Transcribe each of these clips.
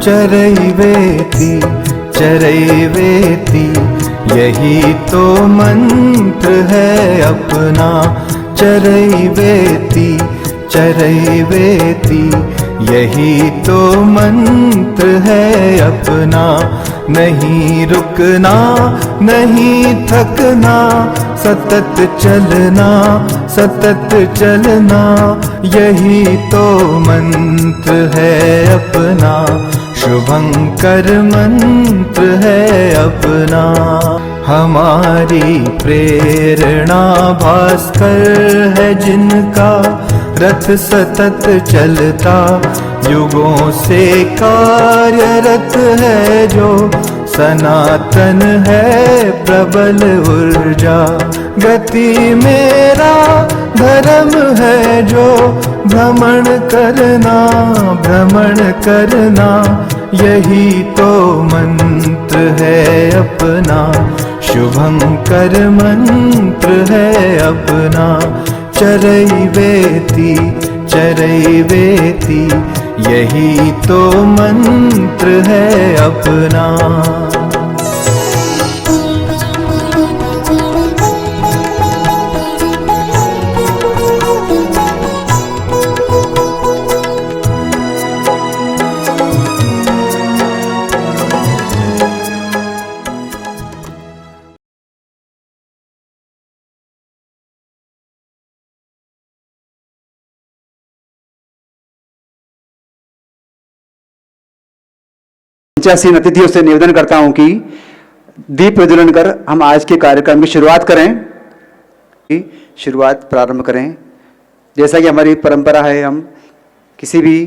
चरैवेति चरैवेति, यही तो मंत्र है अपना। चरैवेति चरैवेति, यही तो मंत्र है अपना। नहीं रुकना नहीं थकना, सतत चलना सतत चलना, यही तो मंत्र है अपना। शुभंकर मंत्र है अपना। हमारी प्रेरणा भास्कर है जिनका, रथ सतत चलता युगों से कार्यरत है जो। सनातन है प्रबल ऊर्जा, गति मेरा धर्म है जो। भ्रमण करना, यही तो मंत्र है अपना। शुभंकर मंत्र है अपना। चरैवेति चरैवेति, यही तो मंत्र है अपना। आसीन अतिथियों से निवेदन करता हूं कि दीप प्रज्वलन कर हम आज के कार्यक्रम की शुरुआत करें। शुरुआत प्रारंभ करें। जैसा कि हमारी परंपरा है, हम किसी भी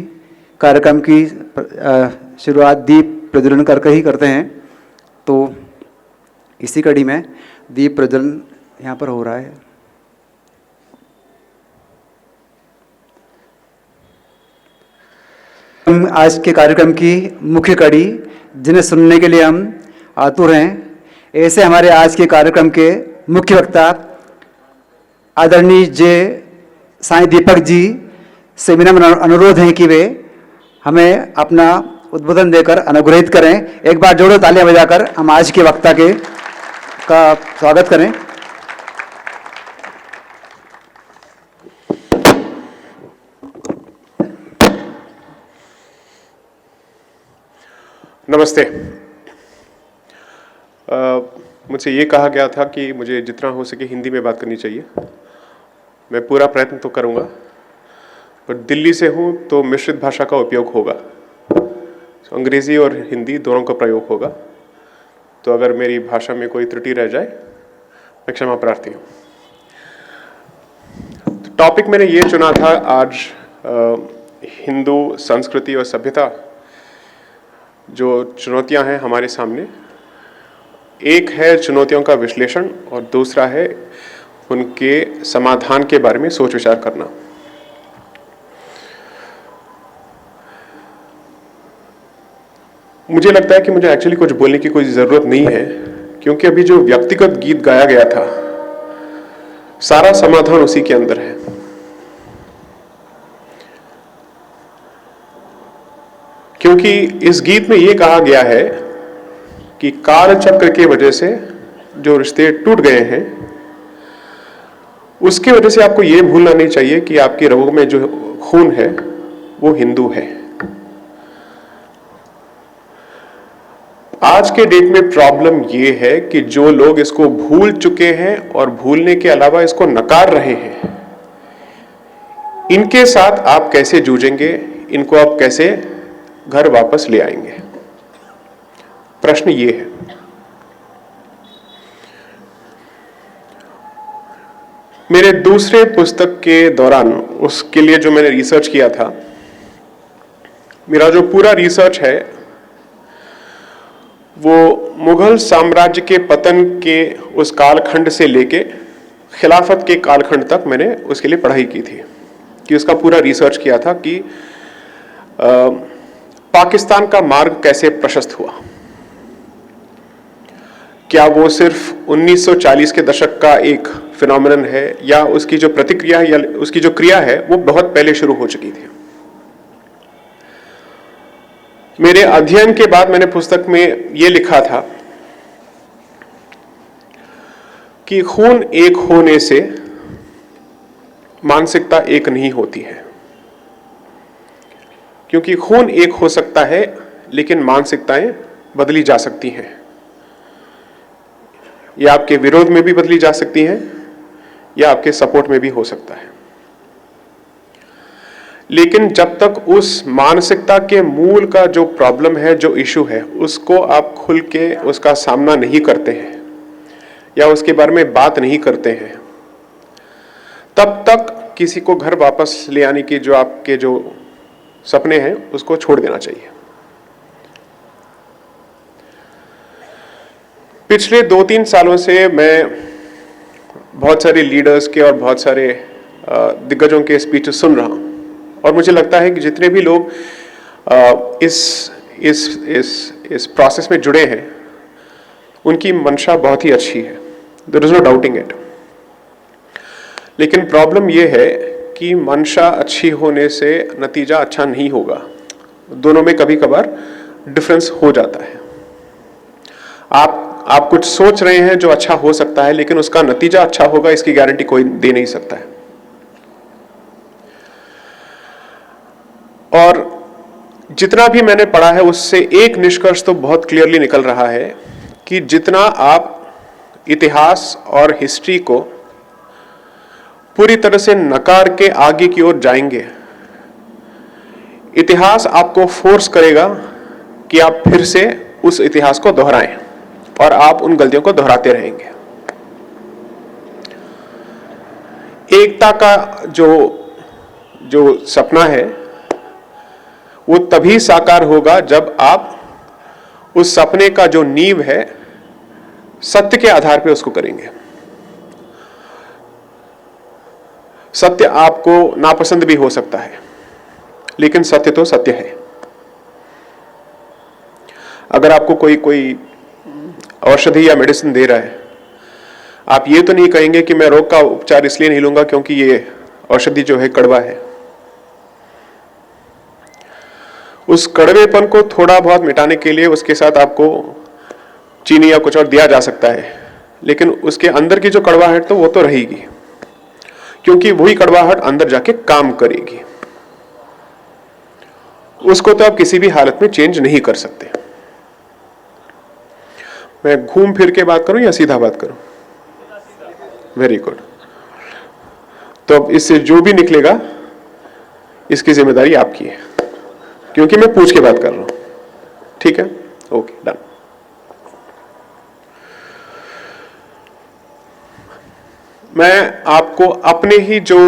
कार्यक्रम की शुरुआत दीप प्रज्वलन करके ही करते हैं। तो इसी कड़ी में दीप प्रज्वलन यहाँ पर हो रहा है। हम आज के कार्यक्रम की मुख्य कड़ी जिन्हें सुनने के लिए हम आतुर हैं, ऐसे हमारे आज के कार्यक्रम के मुख्य वक्ता आदरणीय जे साईं दीपक जी से मेरा अनुरोध है कि वे हमें अपना उद्बोधन देकर अनुग्रहित करें। एक बार जोड़ो तालियां बजाकर हम आज के वक्ता का स्वागत करें। नमस्ते। मुझसे ये कहा गया था कि मुझे जितना हो सके हिंदी में बात करनी चाहिए। मैं पूरा प्रयत्न तो करूँगा, पर दिल्ली से हूँ तो मिश्रित भाषा का उपयोग होगा। अंग्रेज़ी और हिंदी दोनों का प्रयोग होगा। तो अगर मेरी भाषा में कोई त्रुटि रह जाए, मैं क्षमा प्रार्थी हूँ। तो टॉपिक मैंने ये चुना था आज, हिंदू संस्कृति और सभ्यता जो चुनौतियां हैं हमारे सामने। एक है चुनौतियों का विश्लेषण और दूसरा है उनके समाधान के बारे में सोच विचार करना। मुझे लगता है कि मुझे एक्चुअली कुछ बोलने की कोई ज़रूरत नहीं है, क्योंकि अभी जो व्यक्तिगत गीत गाया गया था, सारा समाधान उसी के अंदर है। क्योंकि इस गीत में यह कहा गया है कि काल चक्र की वजह से जो रिश्ते टूट गए हैं, उसकी वजह से आपको यह भूलना नहीं चाहिए कि आपकी रगों में जो खून है वो हिंदू है। आज के डेट में प्रॉब्लम यह है कि जो लोग इसको भूल चुके हैं और भूलने के अलावा इसको नकार रहे हैं, इनके साथ आप कैसे जूझेंगे, इनको आप कैसे घर वापस ले आएंगे? प्रश्न ये है। मेरे दूसरे पुस्तक के दौरान उसके लिए जो मैंने रिसर्च किया था, मेरा जो पूरा रिसर्च है वो मुगल साम्राज्य के पतन के उस कालखंड से लेके खिलाफत के कालखंड तक मैंने उसके लिए पढ़ाई की थी। कि उसका पूरा रिसर्च किया था कि पाकिस्तान का मार्ग कैसे प्रशस्त हुआ। क्या वो सिर्फ 1940 के दशक का एक फिनोमिनन है, या उसकी जो प्रतिक्रिया है या उसकी जो क्रिया है वो बहुत पहले शुरू हो चुकी थी। मेरे अध्ययन के बाद मैंने पुस्तक में यह लिखा था कि खून एक होने से मानसिकता एक नहीं होती है, क्योंकि खून एक हो सकता है लेकिन मानसिकताएं बदली जा सकती हैं। या आपके विरोध में भी बदली जा सकती हैं या आपके सपोर्ट में भी हो सकता है। लेकिन जब तक उस मानसिकता के मूल का जो प्रॉब्लम है, जो इशू है, उसको आप खुल के उसका सामना नहीं करते हैं या उसके बारे में बात नहीं करते हैं, तब तक किसी को घर वापस ले आने की जो आपके जो सपने हैं उसको छोड़ देना चाहिए। पिछले 2-3 सालों से मैं बहुत सारे लीडर्स के और बहुत सारे दिग्गजों के स्पीचेस सुन रहा हूं और मुझे लगता है कि जितने भी लोग इस प्रोसेस में जुड़े हैं उनकी मंशा बहुत ही अच्छी है, there is no doubting it. लेकिन प्रॉब्लम यह है कि मंशा अच्छी होने से नतीजा अच्छा नहीं होगा। दोनों में कभी कभार डिफरेंस हो जाता है। आप कुछ सोच रहे हैं जो अच्छा हो सकता है, लेकिन उसका नतीजा अच्छा होगा इसकी गारंटी कोई दे नहीं सकता है। और जितना भी मैंने पढ़ा है उससे एक निष्कर्ष तो बहुत क्लियरली निकल रहा है कि जितना आप इतिहास और हिस्ट्री को पूरी तरह से नकार के आगे की ओर जाएंगे, इतिहास आपको फोर्स करेगा कि आप फिर से उस इतिहास को दोहराएं और आप उन गलतियों को दोहराते रहेंगे। एकता का जो सपना है वो तभी साकार होगा जब आप उस सपने का जो नींव है सत्य के आधार पे उसको करेंगे। सत्य आपको नापसंद भी हो सकता है, लेकिन सत्य तो सत्य है। अगर आपको कोई औषधि या मेडिसिन दे रहा है, आप ये तो नहीं कहेंगे कि मैं रोग का उपचार इसलिए नहीं लूंगा क्योंकि ये औषधि जो है कड़वा है। उस कड़वेपन को थोड़ा बहुत मिटाने के लिए उसके साथ आपको चीनी या कुछ और दिया जा सकता है, लेकिन उसके अंदर की जो कड़वाहट तो वो तो रहेगी, क्योंकि वही कड़वाहट अंदर जाके काम करेगी। उसको तो आप किसी भी हालत में चेंज नहीं कर सकते। मैं घूम फिर के बात करूं या सीधा बात करूं? Very good. तो अब इससे जो भी निकलेगा इसकी जिम्मेदारी आपकी है, क्योंकि मैं पूछ के बात कर रहा हूं। ठीक है, ओके, डन। मैं आपको अपने ही जो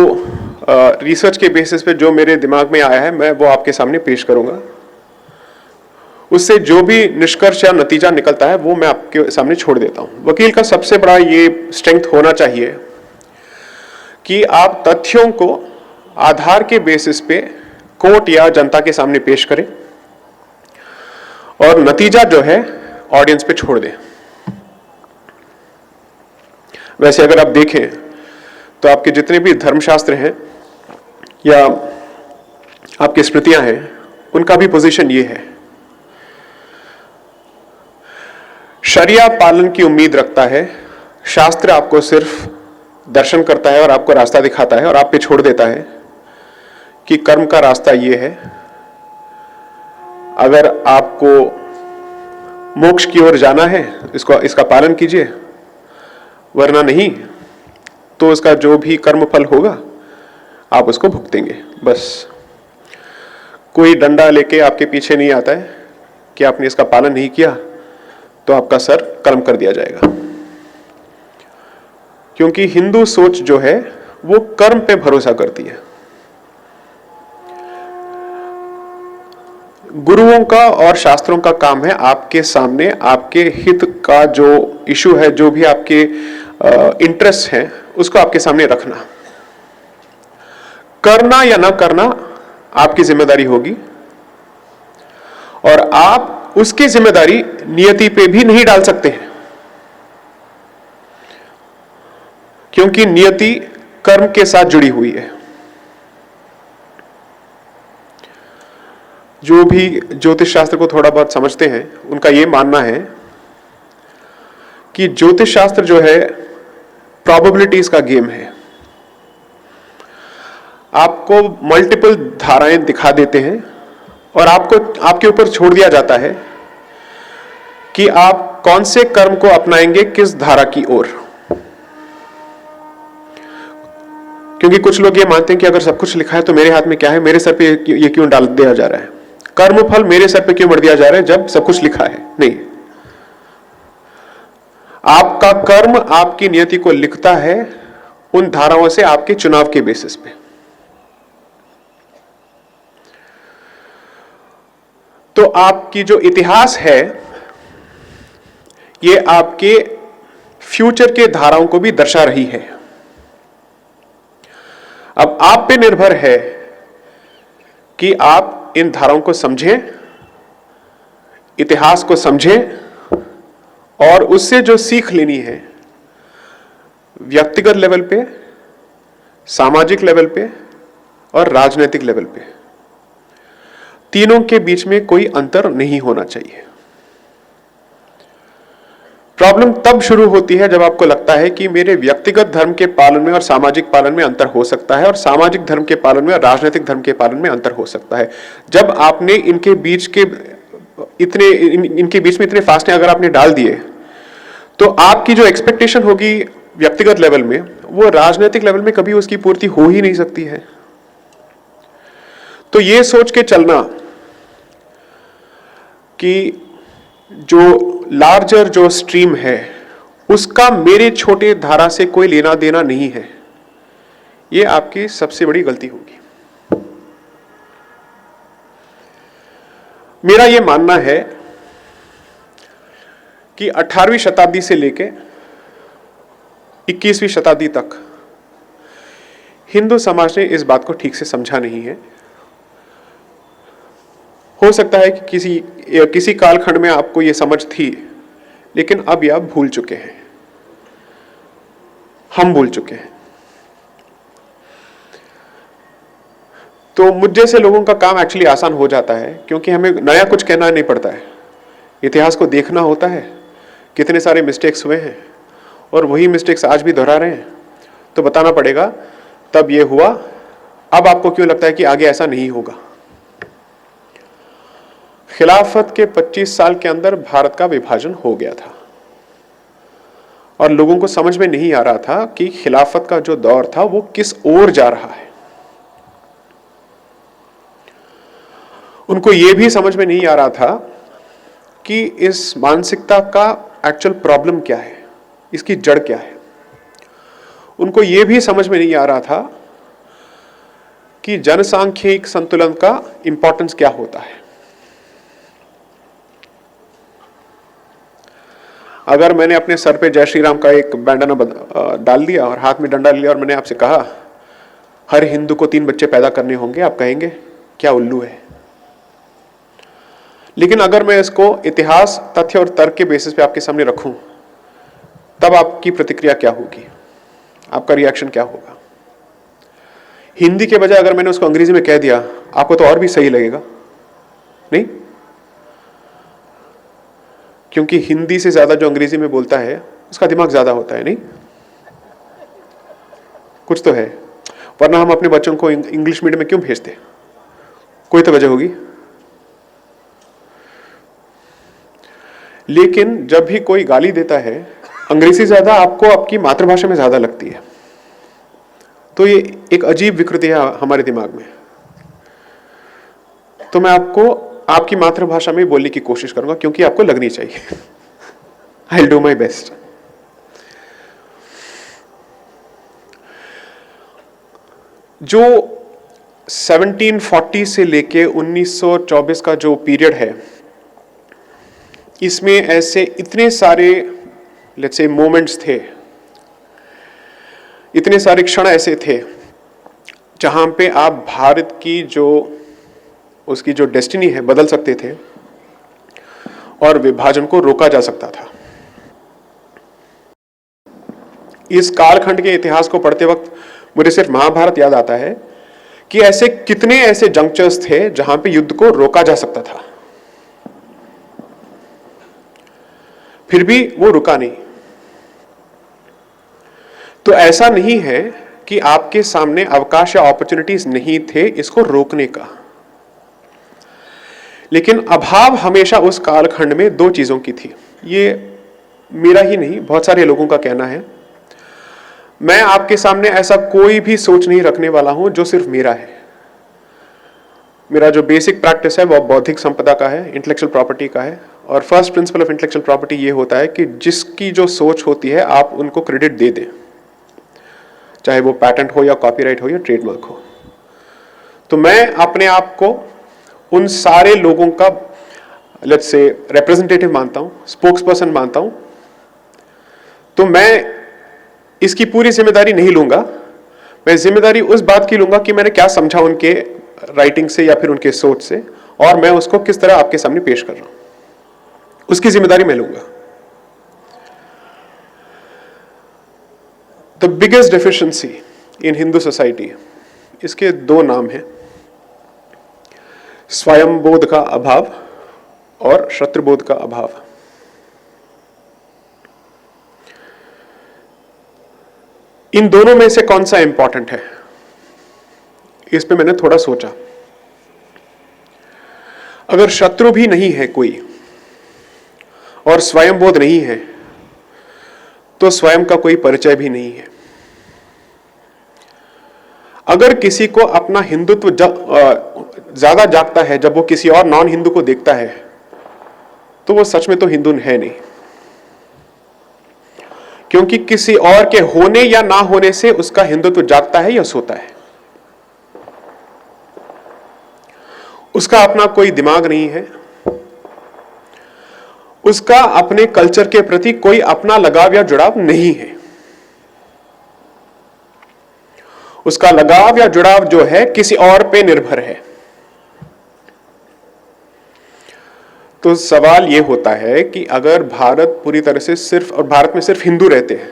रिसर्च के बेसिस पे जो मेरे दिमाग में आया है मैं वो आपके सामने पेश करूंगा। उससे जो भी निष्कर्ष या नतीजा निकलता है वो मैं आपके सामने छोड़ देता हूं। वकील का सबसे बड़ा ये स्ट्रेंथ होना चाहिए कि आप तथ्यों को आधार के बेसिस पे कोर्ट या जनता के सामने पेश करें और नतीजा जो है ऑडियंस पे छोड़ दें। वैसे अगर आप देखें तो आपके जितने भी धर्मशास्त्र हैं या आपकी स्मृतियां हैं उनका भी पोजीशन ये है, शरिया पालन की उम्मीद रखता है। शास्त्र आपको सिर्फ दर्शन करता है और आपको रास्ता दिखाता है और आप पे छोड़ देता है कि कर्म का रास्ता ये है। अगर आपको मोक्ष की ओर जाना है इसका पालन कीजिए, वरना नहीं तो उसका जो भी कर्म फल होगा आप उसको भुगतेंगे। बस कोई डंडा लेके आपके पीछे नहीं आता है कि आपने इसका पालन नहीं किया तो आपका सर कर्म कर दिया जाएगा। क्योंकि हिंदू सोच जो है वो कर्म पे भरोसा करती है। गुरुओं का और शास्त्रों का काम है आपके सामने आपके हित का जो इशू है, जो भी आपके इंटरेस्ट हैं, उसको आपके सामने रखना। करना या ना करना आपकी जिम्मेदारी होगी और आप उसकी जिम्मेदारी नियति पे भी नहीं डाल सकते हैं, क्योंकि नियति कर्म के साथ जुड़ी हुई है। जो भी ज्योतिष शास्त्र को थोड़ा बहुत समझते हैं उनका ये मानना है कि ज्योतिष शास्त्र जो है प्रोबेबिलिटीज का गेम है। आपको मल्टीपल धाराएं दिखा देते हैं और आपको आपके ऊपर छोड़ दिया जाता है कि आप कौन से कर्म को अपनाएंगे किस धारा की ओर। क्योंकि कुछ लोग ये मानते हैं कि अगर सब कुछ लिखा है तो मेरे हाथ में क्या है, मेरे सर पे ये क्यों डाल दिया जा रहा है, कर्म फल मेरे सर पे क्यों मर दिया जा रहा है जब सब कुछ लिखा है। नहीं, आपका कर्म आपकी नियति को लिखता है उन धाराओं से आपके चुनाव के बेसिस पे। तो आपकी जो इतिहास है ये आपके फ्यूचर के धाराओं को भी दर्शा रही है। अब आप पे निर्भर है कि आप इन धाराओं को समझें, इतिहास को समझें और उससे जो सीख लेनी है व्यक्तिगत लेवल पे, सामाजिक लेवल पे और राजनीतिक लेवल पे, तीनों के बीच में कोई अंतर नहीं होना चाहिए। प्रॉब्लम तब शुरू होती है जब आपको लगता है कि मेरे व्यक्तिगत धर्म के पालन में और सामाजिक पालन में अंतर हो सकता है और सामाजिक धर्म के पालन में और राजनीतिक धर्म के पालन में अंतर हो सकता है। जब आपने इनके बीच में इतने फासले अगर आपने डाल दिए तो आपकी जो एक्सपेक्टेशन होगी व्यक्तिगत लेवल में वो राजनीतिक लेवल में कभी उसकी पूर्ति हो ही नहीं सकती है। तो ये सोच के चलना कि जो लार्जर जो स्ट्रीम है उसका मेरे छोटे धारा से कोई लेना देना नहीं है, ये आपकी सबसे बड़ी गलती होगी। मेरा ये मानना है कि 18वीं शताब्दी से लेके 21वीं शताब्दी तक हिंदू समाज ने इस बात को ठीक से समझा नहीं है। हो सकता है कि किसी कालखंड में आपको यह समझ थी, लेकिन अब यह आप भूल चुके हैं, हम भूल चुके हैं। तो मुझ जैसे लोगों का काम एक्चुअली आसान हो जाता है क्योंकि हमें नया कुछ कहना नहीं पड़ता है, इतिहास को देखना होता है कितने सारे मिस्टेक्स हुए हैं और वही मिस्टेक्स आज भी दोहरा रहे हैं, तो बताना पड़ेगा तब ये हुआ, अब आपको क्यों लगता है कि आगे ऐसा नहीं होगा। खिलाफत के 25 साल के अंदर भारत का विभाजन हो गया था और लोगों को समझ में नहीं आ रहा था कि खिलाफत का जो दौर था वो किस ओर जा रहा है। उनको यह भी समझ में नहीं आ रहा था कि इस मानसिकता का एक्चुअल प्रॉब्लम क्या है, इसकी जड़ क्या है। उनको यह भी समझ में नहीं आ रहा था कि जनसांख्यिक संतुलन का इंपॉर्टेंस क्या होता है। अगर मैंने अपने सर पे जय श्री राम का एक बैंडना डाल दिया और हाथ में डंडा लिया और मैंने आपसे कहा हर हिंदू को 3 बच्चे पैदा करने होंगे, आप कहेंगे क्या उल्लू है। लेकिन अगर मैं इसको इतिहास, तथ्य और तर्क के बेसिस पे आपके सामने रखूं, तब आपकी प्रतिक्रिया क्या होगी, आपका रिएक्शन क्या होगा। हिंदी के बजाय अगर मैंने उसको अंग्रेजी में कह दिया, आपको तो और भी सही लगेगा, नहीं? क्योंकि हिंदी से ज्यादा जो अंग्रेजी में बोलता है उसका दिमाग ज्यादा होता है, नहीं? कुछ तो है, वरना हम अपने बच्चों को इंग्लिश मीडियम में क्यों भेजते? कोई तो वजह होगी। लेकिन जब भी कोई गाली देता है, अंग्रेजी ज्यादा आपको आपकी मातृभाषा में ज्यादा लगती है, तो ये एक अजीब विकृति है हमारे दिमाग में। तो मैं आपको आपकी मातृभाषा में बोलने की कोशिश करूंगा क्योंकि आपको लगनी चाहिए। I will do my best. जो 1740 से लेके 1924 का जो पीरियड है, इसमें ऐसे इतने सारे लेट्स से मोमेंट्स थे, इतने सारे क्षण ऐसे थे जहां पे आप भारत की जो उसकी जो डेस्टिनी है बदल सकते थे और विभाजन को रोका जा सकता था। इस कालखंड के इतिहास को पढ़ते वक्त मुझे सिर्फ महाभारत याद आता है कि ऐसे कितने ऐसे जंक्चर्स थे जहां पे युद्ध को रोका जा सकता था, फिर भी वो रुका नहीं। तो ऐसा नहीं है कि आपके सामने अवकाश या अपॉर्चुनिटीज नहीं थे इसको रोकने का, लेकिन अभाव हमेशा उस कालखंड में दो चीजों की थी। ये मेरा ही नहीं, बहुत सारे लोगों का कहना है। मैं आपके सामने ऐसा कोई भी सोच नहीं रखने वाला हूं जो सिर्फ मेरा है। मेरा जो बेसिक प्रैक्टिस है वो बौद्धिक संपदा का है, इंटेलेक्चुअल प्रॉपर्टी का है। और first principle of intellectual property ये होता है कि जिसकी जो सोच होती है आप उनको क्रेडिट दे दें, चाहे वो पैटेंट हो या कॉपीराइट हो या ट्रेडमार्क हो। तो मैं अपने आप को उन सारे लोगों का लेट्स से रिप्रेजेंटेटिव मानता हूं, स्पोक्स पर्सन मानता हूं। तो मैं इसकी पूरी जिम्मेदारी नहीं लूंगा, मैं जिम्मेदारी उस बात की लूंगा कि मैंने क्या समझा उनके राइटिंग से या फिर उनके सोच से, और मैं उसको किस तरह आपके सामने पेश कर रहा हूं, उसकी जिम्मेदारी मैं लूंगा। The biggest deficiency in Hindu society, इसके दो नाम हैं, स्वयंबोध का अभाव और शत्रुबोध का अभाव। इन दोनों में से कौन सा इंपॉर्टेंट है, इस पे मैंने थोड़ा सोचा। अगर शत्रु भी नहीं है कोई और स्वयंबोध नहीं है तो स्वयं का कोई परिचय भी नहीं है। अगर किसी को अपना हिंदुत्व ज्यादा जागता है जब वो किसी और नॉन हिंदू को देखता है तो वो सच में तो हिंदू है नहीं, क्योंकि किसी और के होने या ना होने से उसका हिंदुत्व जागता है या सोता है। उसका अपना कोई दिमाग नहीं है, उसका अपने कल्चर के प्रति कोई अपना लगाव या जुड़ाव नहीं है। उसका लगाव या जुड़ाव जो है किसी और पे निर्भर है। तो सवाल यह होता है कि अगर भारत पूरी तरह से सिर्फ, और भारत में सिर्फ हिंदू रहते हैं,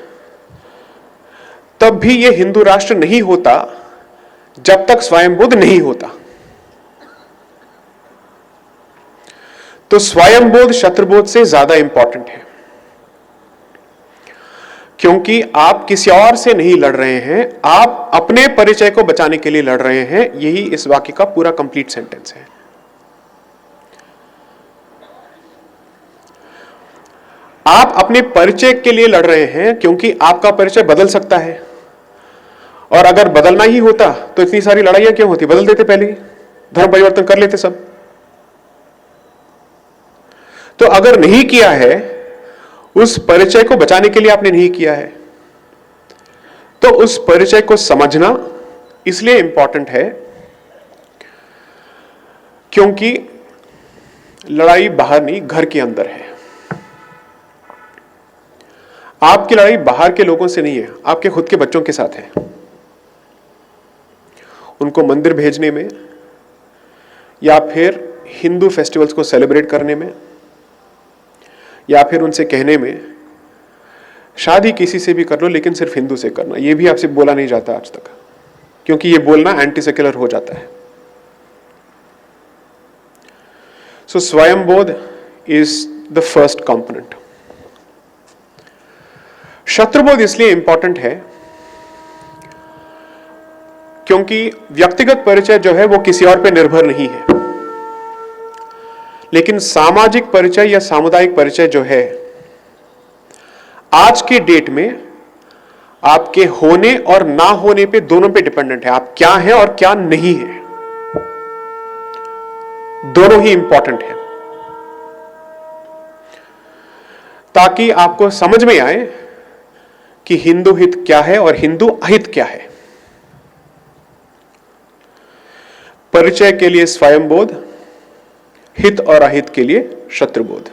तब भी यह हिंदू राष्ट्र नहीं होता जब तक स्वयंबुद्ध नहीं होता। तो स्वयंबोध शत्रुबोध से ज्यादा इंपॉर्टेंट है, क्योंकि आप किसी और से नहीं लड़ रहे हैं, आप अपने परिचय को बचाने के लिए लड़ रहे हैं। यही इस वाक्य का पूरा कंप्लीट सेंटेंस है। आप अपने परिचय के लिए लड़ रहे हैं क्योंकि आपका परिचय बदल सकता है, और अगर बदलना ही होता तो इतनी सारी लड़ाइयां क्यों होती, बदल देते पहले ही, धर्म परिवर्तन कर लेते सब। तो अगर नहीं किया है, उस परिचय को बचाने के लिए आपने नहीं किया है, तो उस परिचय को समझना इसलिए इंपॉर्टेंट है क्योंकि लड़ाई बाहर नहीं, घर के अंदर है। आपकी लड़ाई बाहर के लोगों से नहीं है, आपके खुद के बच्चों के साथ है। उनको मंदिर भेजने में या फिर हिंदू फेस्टिवल्स को सेलिब्रेट करने में या फिर उनसे कहने में, शादी किसी से भी कर लो लेकिन सिर्फ हिंदू से करना, यह भी आपसे बोला नहीं जाता आज तक, क्योंकि यह बोलना एंटी सेक्युलर हो जाता है। सो स्वयंबोध इज द फर्स्ट कंपोनेंट। शत्रुबोध इसलिए इंपॉर्टेंट है क्योंकि व्यक्तिगत परिचय जो है वो किसी और पे निर्भर नहीं है, लेकिन सामाजिक परिचय या सामुदायिक परिचय जो है आज के डेट में आपके होने और ना होने पे, दोनों पे डिपेंडेंट है। आप क्या हैं और क्या नहीं है, दोनों ही इंपॉर्टेंट है, ताकि आपको समझ में आए कि हिंदू हित क्या है और हिंदू अहित क्या है। परिचय के लिए स्वयंबोध, हित और अहित के लिए शत्रुबोध।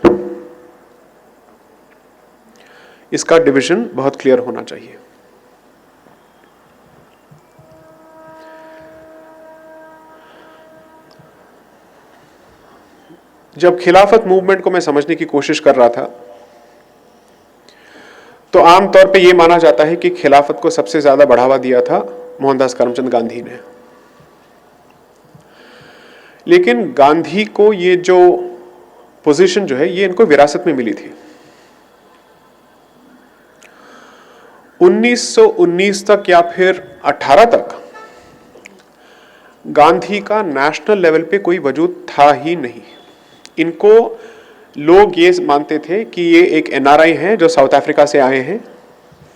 इसका डिवीजन बहुत क्लियर होना चाहिए। जब खिलाफत मूवमेंट को मैं समझने की कोशिश कर रहा था तो आमतौर पे यह माना जाता है कि खिलाफत को सबसे ज्यादा बढ़ावा दिया था मोहनदास करमचंद गांधी ने। लेकिन गांधी को ये जो पोजीशन जो है ये इनको विरासत में मिली थी। 1919 तक या फिर 18 तक गांधी का नेशनल लेवल पे कोई वजूद था ही नहीं। इनको लोग ये मानते थे कि ये एक एनआरआई हैं जो साउथ अफ्रीका से आए हैं,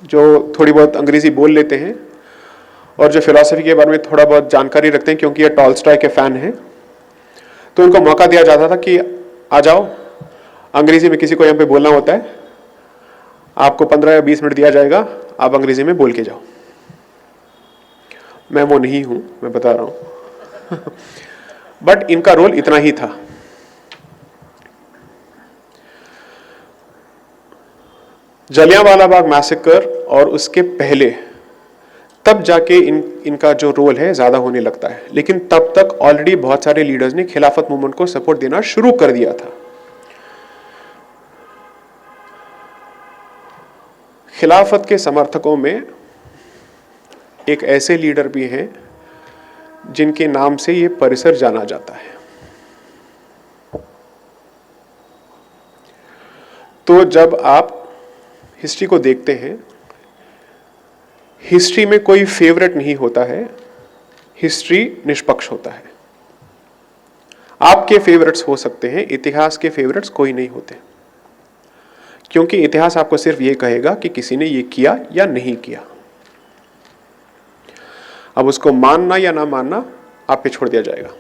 जो थोड़ी बहुत अंग्रेजी बोल लेते हैं और जो फिलॉसफी के बारे में थोड़ा बहुत जानकारी रखते हैं क्योंकि ये टॉलस्टॉय के फैन हैं। तो उनको मौका दिया जाता था कि आ जाओ, अंग्रेजी में किसी को यहाँ पे बोलना होता है, आपको 15 या 20 मिनट दिया जाएगा, आप अंग्रेजी में बोल के जाओ। मैं वो नहीं हूं, मैं बता रहा हूं बट इनका रोल इतना ही था। जलियांवाला बाग मैसेकर और उसके पहले तब जाके इनका जो रोल है ज्यादा होने लगता है, लेकिन तब तक ऑलरेडी बहुत सारे लीडर्स ने खिलाफत मूवमेंट को सपोर्ट देना शुरू कर दिया था। खिलाफत के समर्थकों में एक ऐसे लीडर भी हैं जिनके नाम से ये परिसर जाना जाता है। तो जब आप हिस्ट्री को देखते हैं, हिस्ट्री में कोई फेवरेट नहीं होता है, हिस्ट्री निष्पक्ष होता है। आपके फेवरेट्स हो सकते हैं, इतिहास के फेवरेट्स कोई नहीं होते, क्योंकि इतिहास आपको सिर्फ ये कहेगा कि किसी ने ये किया या नहीं किया। अब उसको मानना या ना मानना आप पे छोड़ दिया जाएगा।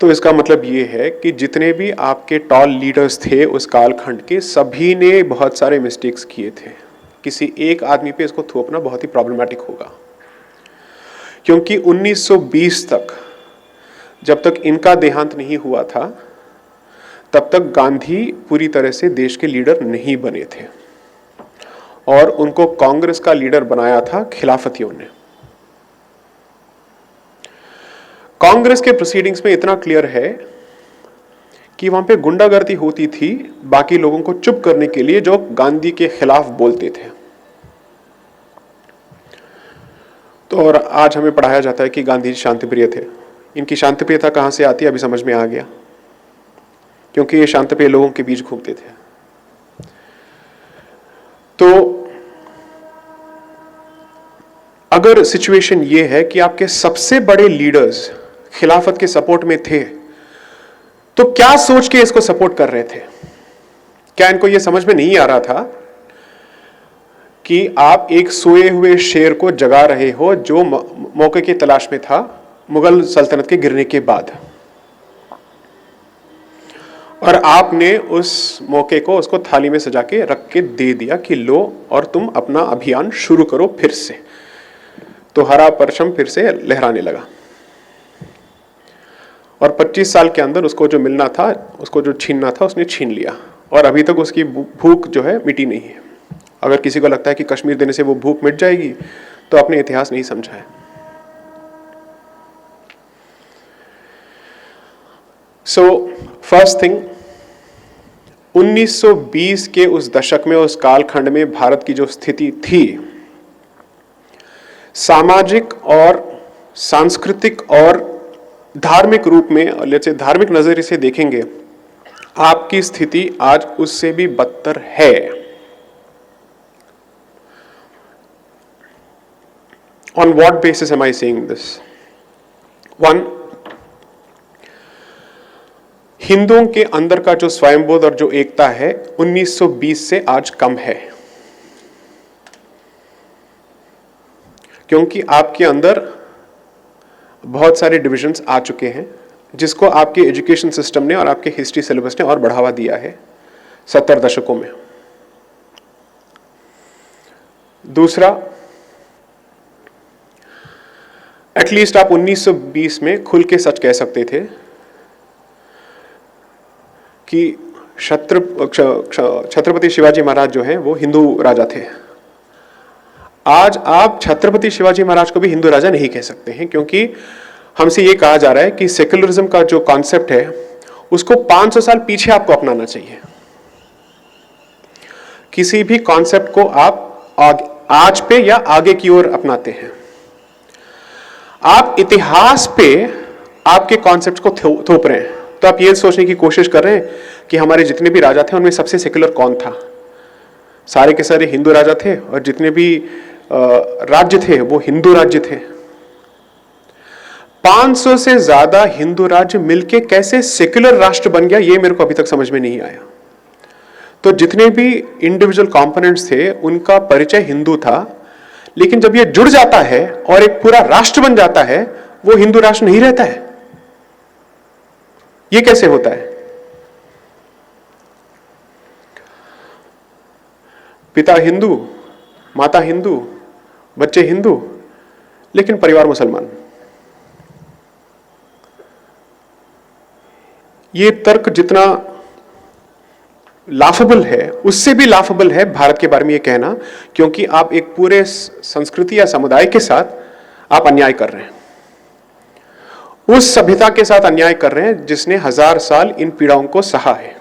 तो इसका मतलब ये है कि जितने भी आपके टॉल लीडर्स थे उस कालखंड के, सभी ने बहुत सारे मिस्टेक्स किए थे। किसी एक आदमी पे इसको थोपना बहुत ही प्रॉब्लमैटिक होगा, क्योंकि 1920 तक जब तक इनका देहांत नहीं हुआ था तब तक गांधी पूरी तरह से देश के लीडर नहीं बने थे और उनको कांग्रेस का लीडर बनाया था खिलाफतियों ने। कांग्रेस के प्रोसीडिंग्स में इतना क्लियर है कि वहां पे गुंडागर्दी होती थी बाकी लोगों को चुप करने के लिए जो गांधी के खिलाफ बोलते थे। तो और आज हमें पढ़ाया जाता है कि गांधी शांतिप्रिय थे। इनकी शांतिप्रियता कहां से आती है अभी समझ में आ गया, क्योंकि ये शांतिप्रिय लोगों के बीच घूमते थे। तो अगर सिचुएशन ये है कि आपके सबसे बड़े लीडर्स खिलाफत के सपोर्ट में थे, तो क्या सोच के इसको सपोर्ट कर रहे थे? क्या इनको यह समझ में नहीं आ रहा था कि आप एक सोए हुए शेर को जगा रहे हो जो मौके की तलाश में था मुगल सल्तनत के गिरने के बाद, और आपने उस मौके को उसको थाली में सजा के रख के दे दिया कि लो और तुम अपना अभियान शुरू करो फिर से। तो हरा परचम फिर से लहराने लगा और 25 साल के अंदर उसको जो मिलना था, उसको जो छीनना था, उसने छीन लिया और अभी तक उसकी भूख जो है मिटी नहीं है। अगर किसी को लगता है कि कश्मीर देने से वो भूख मिट जाएगी तो आपने इतिहास नहीं समझा है। सो फर्स्ट थिंग, 1920 के उस दशक में, उस कालखंड में भारत की जो स्थिति थी, सामाजिक और सांस्कृतिक और धार्मिक रूप में, जैसे धार्मिक नजरिए से देखेंगे, आपकी स्थिति आज उससे भी बदतर है। On what basis am I saying this? One, हिंदुओं के अंदर का जो स्वयंबोध और जो एकता है 1920 से आज कम है, क्योंकि आपके अंदर बहुत सारे डिविजन्स आ चुके हैं जिसको आपके एजुकेशन सिस्टम ने और आपके हिस्ट्री सिलेबस ने और बढ़ावा दिया है 70 दशकों में। दूसरा, एटलीस्ट आप 1920 में खुल के सच कह सकते थे कि छत्रपति शिवाजी महाराज जो हैं वो हिंदू राजा थे। आज आप छत्रपति शिवाजी महाराज को भी हिंदू राजा नहीं कह सकते हैं, क्योंकि हमसे ये कहा जा रहा है कि सेक्युलरिज्म का जो कॉन्सेप्ट है उसको 500 साल पीछे आपको अपनाना चाहिए। किसी भी कॉन्सेप्ट को आप आज पे या आगे की ओर अपनाते हैं। आप इतिहास पे आपके कॉन्सेप्ट को थोप रहे हैं। तो आप ये सोचने की कोशिश कर रहे हैं कि हमारे जितने भी राजा थे उनमें सबसे सेक्युलर कौन था। सारे के सारे हिंदू राजा थे और जितने भी राज्य थे वो हिंदू राज्य थे। 500 से ज्यादा हिंदू राज्य मिलके कैसे सेक्युलर राष्ट्र बन गया, ये मेरे को अभी तक समझ में नहीं आया। तो जितने भी इंडिविजुअल कंपोनेंट्स थे उनका परिचय हिंदू था, लेकिन जब ये जुड़ जाता है और एक पूरा राष्ट्र बन जाता है, वो हिंदू राष्ट्र नहीं रहता है। ये कैसे होता है? पिता हिंदू, माता हिंदू, बच्चे हिंदू, लेकिन परिवार मुसलमान। ये तर्क जितना लाफेबल है, उससे भी लाफेबल है भारत के बारे में ये कहना, क्योंकि आप एक पूरे संस्कृति या समुदाय के साथ आप अन्याय कर रहे हैं। उस सभ्यता के साथ अन्याय कर रहे हैं जिसने 1000 साल इन पीड़ाओं को सहा है,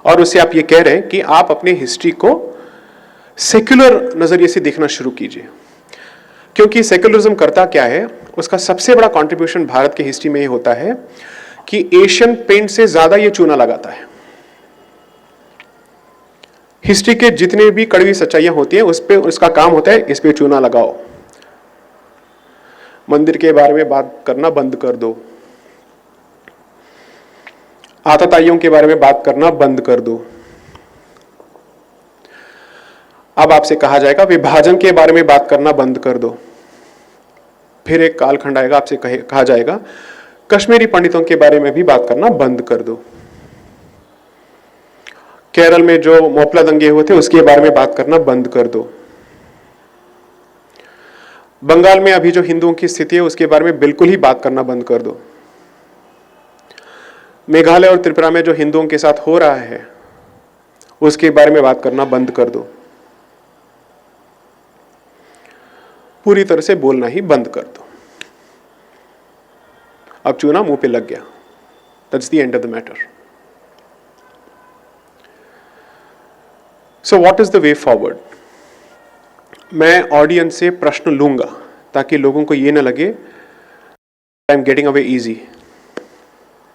और उसे आप ये कह रहे हैं कि आप अपने हिस्ट्री को सेक्युलर नजरिए से देखना शुरू कीजिए। क्योंकि सेक्युलरिज्म करता क्या है, उसका सबसे बड़ा कंट्रीब्यूशन भारत के हिस्ट्री में ये होता है कि एशियन पेंट से ज्यादा ये चूना लगाता है। हिस्ट्री के जितने भी कड़वी सच्चाइयां होती हैं उस पे उसका काम होता है इस पे चूना लगाओ। मंदिर के बारे में बात करना बंद कर दो, आतताइयों के बारे में बात करना बंद कर दो। अब आपसे कहा जाएगा विभाजन के बारे में बात करना बंद कर दो। फिर एक कालखंड आएगा, आपसे कहा जाएगा कश्मीरी पंडितों के बारे में भी बात करना बंद कर दो। केरल में जो मोपला दंगे हुए थे उसके बारे में बात करना बंद कर दो। बंगाल में अभी जो हिंदुओं की स्थिति है उसके बारे में बिल्कुल ही बात करना बंद कर दो। मेघालय और त्रिपुरा में जो हिंदुओं के साथ हो रहा है उसके बारे में बात करना बंद कर दो। पूरी तरह से बोलना ही बंद कर दो। अब चूना मुंह पे लग गया। That's the end of the matter. So what is the way forward? मैं ऑडियंस से प्रश्न लूंगा ताकि लोगों को ये ना लगे I am getting away easy.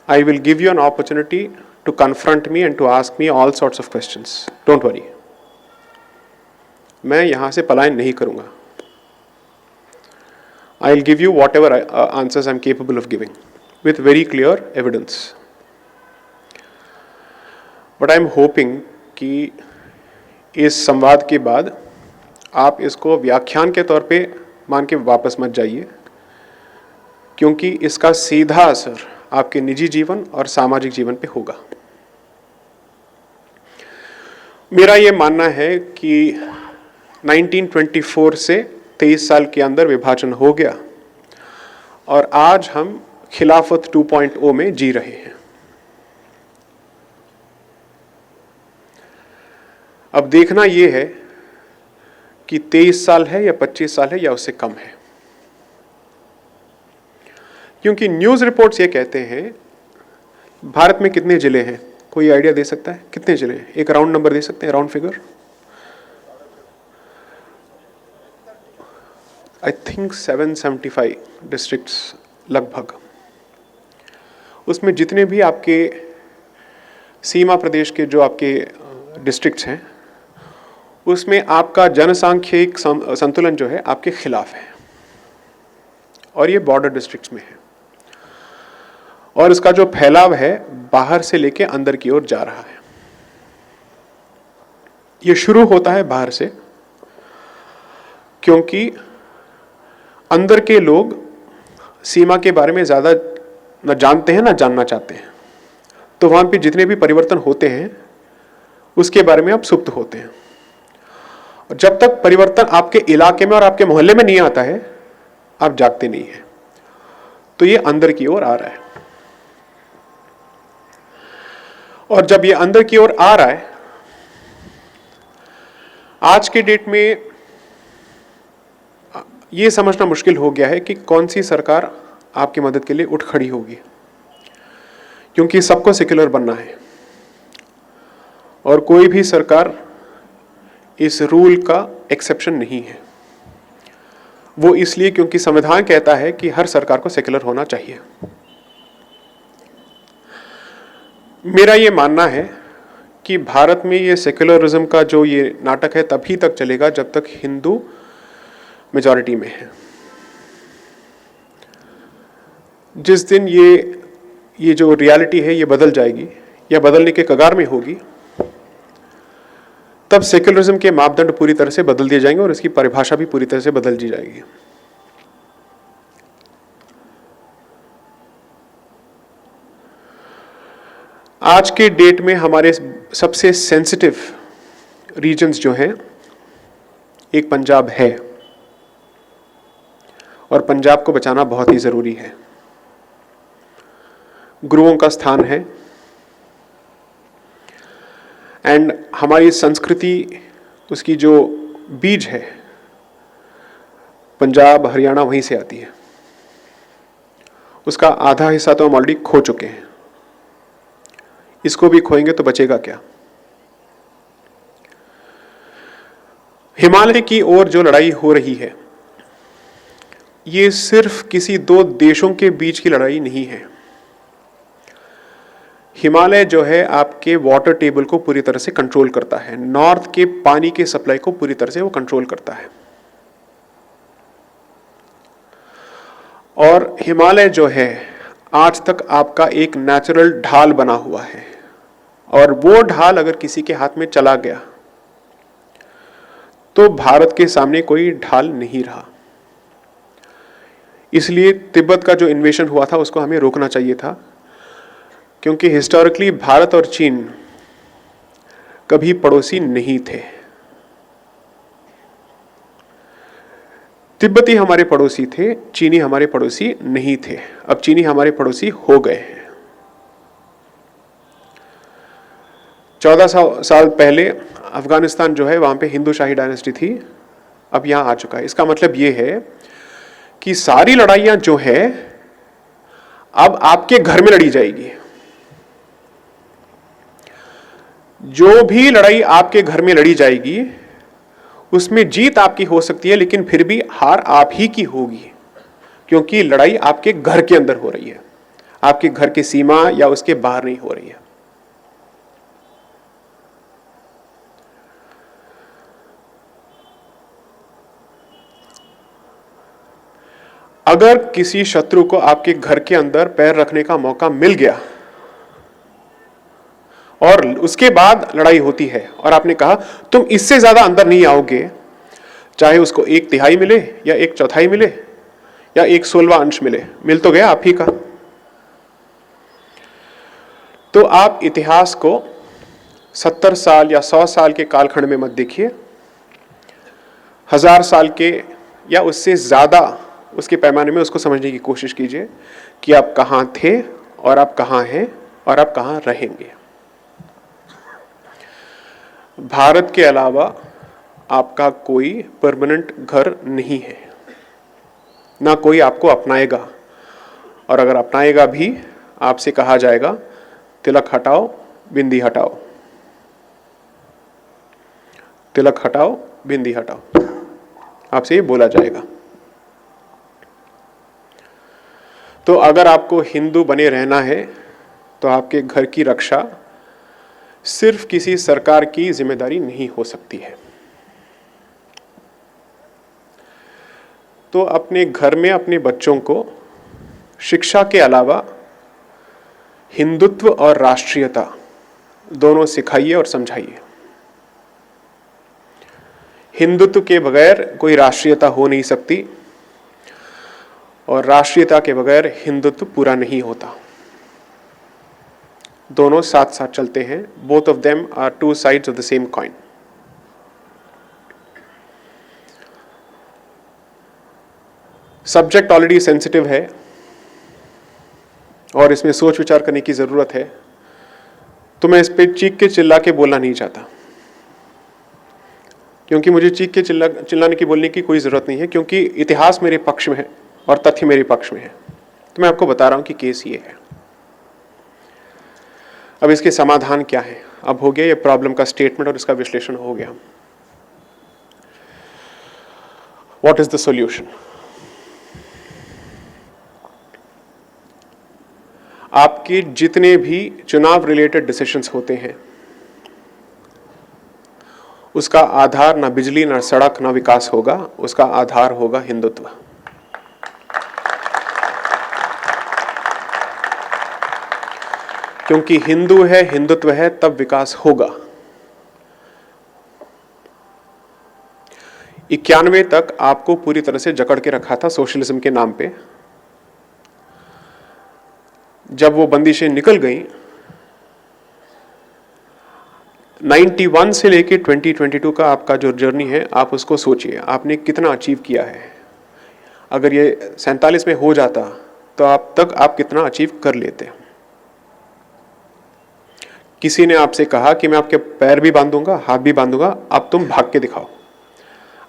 I will give you an opportunity to confront me and to ask me all sorts of questions. Don't worry, मैं यहां से पलायन नहीं करूंगा। I will give you whatever answers I am capable of giving with very clear evidence. But I am hoping कि इस संवाद के बाद आप इसको व्याख्यान के तौर पे मान के वापस मत जाइए, क्योंकि इसका सीधा असर आपके निजी जीवन और सामाजिक जीवन पे होगा। मेरा ये मानना है कि 1924 से 23 साल के अंदर विभाजन हो गया और आज हम खिलाफत 2.0 में जी रहे हैं। अब देखना यह है कि 23 साल है या 25 साल है या उससे कम है, क्योंकि न्यूज़ रिपोर्ट्स ये कहते हैं भारत में कितने जिले हैं? कोई आइडिया दे सकता है कितने जिले हैं? एक राउंड नंबर दे सकते हैं, round figure? I think 775 districts लगभग। उसमें जितने भी आपके सीमा प्रदेश के जो आपके डिस्ट्रिक्ट्स हैं उसमें आपका जनसांख्यिक संतुलन जो है आपके खिलाफ है, और ये बॉर्डर डिस्ट्रिक्ट्स में है, और इसका जो फैलाव है बाहर से लेके अंदर की ओर जा रहा है। ये शुरू होता है बाहर से, क्योंकि अंदर के लोग सीमा के बारे में ज़्यादा न जानते हैं ना जानना चाहते हैं, तो वहाँ पे जितने भी परिवर्तन होते हैं उसके बारे में आप सुप्त होते हैं। और जब तक परिवर्तन आपके इलाके में और आपके मोहल्ले में नहीं आता है आप जागते नहीं हैं। तो ये अंदर की ओर आ रहा है, और जब ये अंदर की ओर आ रहा है, आज के डेट में ये समझना मुश्किल हो गया है कि कौन सी सरकार आपकी मदद के लिए उठ खड़ी होगी, क्योंकि सबको सेक्युलर बनना है और कोई भी सरकार इस रूल का एक्सेप्शन नहीं है। वो इसलिए क्योंकि संविधान कहता है कि हर सरकार को सेक्युलर होना चाहिए। मेरा ये मानना है कि भारत में ये सेक्युलरिज्म का जो ये नाटक है तभी तक चलेगा जब तक हिंदू मेजॉरिटी में है। जिस दिन ये जो रियलिटी है ये बदल जाएगी या बदलने के कगार में होगी, तब सेक्युलरिज्म के मापदंड पूरी तरह से बदल दिए जाएंगे और इसकी परिभाषा भी पूरी तरह से बदल दी जाएगी। आज के डेट में हमारे सबसे सेंसिटिव रीजन्स जो हैं, एक पंजाब है और पंजाब को बचाना बहुत ही जरूरी है। गुरुओं का स्थान है एंड हमारी संस्कृति, उसकी जो बीज है, पंजाब हरियाणा वहीं से आती है। उसका आधा हिस्सा तो हम ऑलरेडी खो चुके हैं, इसको भी खोएंगे तो बचेगा क्या। हिमालय की ओर जो लड़ाई हो रही है, ये सिर्फ किसी दो देशों के बीच की लड़ाई नहीं है। हिमालय जो है आपके वाटर टेबल को पूरी तरह से कंट्रोल करता है, नॉर्थ के पानी के सप्लाई को पूरी तरह से वो कंट्रोल करता है। और हिमालय जो है आज तक आपका एक नेचुरल ढाल बना हुआ है, और वो ढाल अगर किसी के हाथ में चला गया तो भारत के सामने कोई ढाल नहीं रहा। इसलिए तिब्बत का जो इन्वेशन हुआ था उसको हमें रोकना चाहिए था, क्योंकि हिस्टोरिकली भारत और चीन कभी पड़ोसी नहीं थे। तिब्बती हमारे पड़ोसी थे, चीनी हमारे पड़ोसी नहीं थे। अब चीनी हमारे पड़ोसी हो गए हैं। 1400 साल पहले अफगानिस्तान जो है वहां पे हिंदू शाही डायनेस्टी थी, अब यहां आ चुका है। इसका मतलब यह है कि सारी लड़ाइयां जो है अब आपके घर में लड़ी जाएगी। जो भी लड़ाई आपके घर में लड़ी जाएगी उसमें जीत आपकी हो सकती है, लेकिन फिर भी हार आप ही की होगी, क्योंकि लड़ाई आपके घर के अंदर हो रही है, आपके घर की सीमा या उसके बाहर नहीं हो रही है। अगर किसी शत्रु को आपके घर के अंदर पैर रखने का मौका मिल गया और उसके बाद लड़ाई होती है और आपने कहा तुम इससे ज्यादा अंदर नहीं आओगे, चाहे उसको 1/3 मिले या 1/4 मिले या 1/16 अंश मिले, मिल तो गया आप ही का। तो आप इतिहास को 70 साल या 100 साल के कालखंड में मत देखिए, 1000 साल के या उससे ज्यादा उसके पैमाने में उसको समझने की कोशिश कीजिए कि आप कहां थे और आप कहां हैं और आप कहां रहेंगे। भारत के अलावा आपका कोई परमानेंट घर नहीं है, ना कोई आपको अपनाएगा, और अगर अपनाएगा भी आपसे कहा जाएगा तिलक हटाओ बिंदी हटाओ, तिलक हटाओ बिंदी हटाओ, आपसे ये बोला जाएगा। तो अगर आपको हिंदू बने रहना है तो आपके घर की रक्षा सिर्फ किसी सरकार की जिम्मेदारी नहीं हो सकती है। तो अपने घर में अपने बच्चों को शिक्षा के अलावा हिंदुत्व और राष्ट्रीयता दोनों सिखाइए और समझाइए। हिंदुत्व के बगैर कोई राष्ट्रीयता हो नहीं सकती, और राष्ट्रीयता के बगैर हिंदुत्व पूरा नहीं होता। दोनों साथ साथ चलते हैं। Both of them are two sides of the same coin. Subject already sensitive है और इसमें सोच विचार करने की जरूरत है, तो मैं इस पे चीख के चिल्ला के बोलना नहीं चाहता, क्योंकि मुझे चीख के चिल्लाने की बोलने की कोई जरूरत नहीं है, क्योंकि इतिहास मेरे पक्ष में है और तथ्य मेरे पक्ष में है। तो मैं आपको बता रहा हूं कि केस ये है। अब इसके समाधान क्या है? अब हो गया ये प्रॉब्लम का स्टेटमेंट और इसका विश्लेषण हो गया। What is the solution? आपके जितने भी चुनाव रिलेटेड डिसीजंस होते हैं उसका आधार ना बिजली, ना सड़क, ना विकास होगा, उसका आधार होगा हिंदुत्व। क्योंकि हिंदू है, हिंदुत्व है, तब विकास होगा। 91 तक आपको पूरी तरह से जकड़ के रखा था सोशलिज्म के नाम पे। जब वो बंदिशें निकल गई, 91 से लेके 2022 का आपका जो जर्नी है, आप उसको सोचिए, आपने कितना अचीव किया है। अगर ये 47 में हो जाता तो आप तक आप कितना अचीव कर लेते। किसी ने आपसे कहा कि मैं आपके पैर भी बांधूंगा, हाथ भी बांधूंगा, अब तुम भाग के दिखाओ।